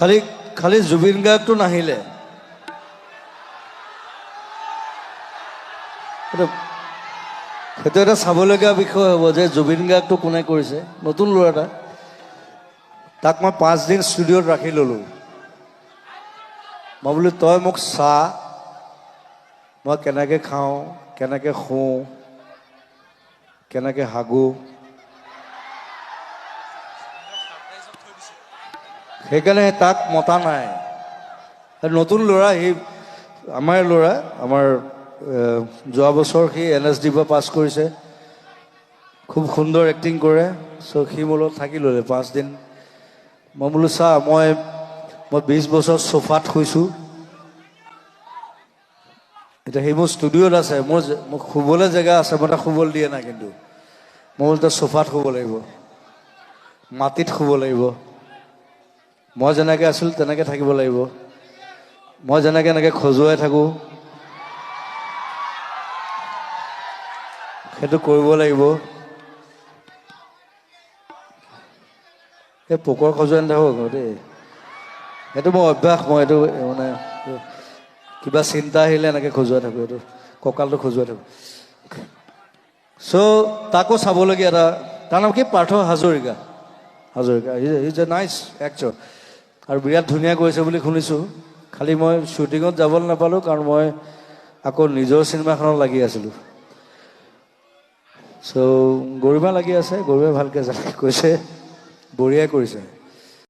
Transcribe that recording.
খালি খালি জুবিন গাৰ্গটো নাহিলে সেইটো এটা চাবলগীয়া বিষয় হ'ব যে জুবিন গাৰ্গটো কোনে কৰিছে নতুন ল'ৰা এটা তাক মই 5 দিন ষ্টুডিঅ'ত ৰাখি ল'লোঁ মই বোলো তই মোক চা মই কেনেকৈ খাওঁ কেনেকৈ শুওঁ কেনেকৈ হাগো সেইকাৰণে তাক মতা নাই নতুন ল'ৰা সি আমাৰ ল'ৰা আমাৰ যোৱা বছৰ সি NSD পৰা পাছ কৰিছে খুব সুন্দৰ এক্টিং কৰে চ' সি মোৰ লগত থাকি ল'লে 5 দিন মই বোলো চা মই 20 বছৰ চোফাত শুইছোঁ এতিয়া সি মোৰ ষ্টুডিঅ'ত আছে মোৰ শুবলৈ জেগা আছে মই তাক শুবলৈ দিয়ে নাই কিন্তু মই বোলো তই চোফাত শুব লাগিব মাটিত শুব লাগিব মই যেনেকৈ আছিলোঁ তেনেকৈ থাকিব লাগিব মই যেনেকৈ এনেকৈ খজুৱাই থাকোঁ সেইটো কৰিব লাগিব এই পোকৰ খজুৱাই নাথাকোঁ দেই সেইটো মোৰ অভ্যাস মই এইটো মানে কিবা চিন্তা আহিলে এনেকৈ খজুৱাই থাকোঁ এইটো কঁকালটো খজুৱাই থাকোঁ চ' তাকো চাবলগীয়া এটা তাৰ নাম কি Partha Hazarika is a nice actor আৰু বিৰাট ধুনীয়া কৰিছে বুলি শুনিছোঁ খালি মই শ্বুটিঙত যাবলৈ নাপালোঁ কাৰণ মই আকৌ নিজৰ চিনেমাখনত লাগি আছিলোঁ চ' গৰিমা লাগি আছে গৰিমাই ভালকৈ কৈছে বঢ়িয়াই কৰিছে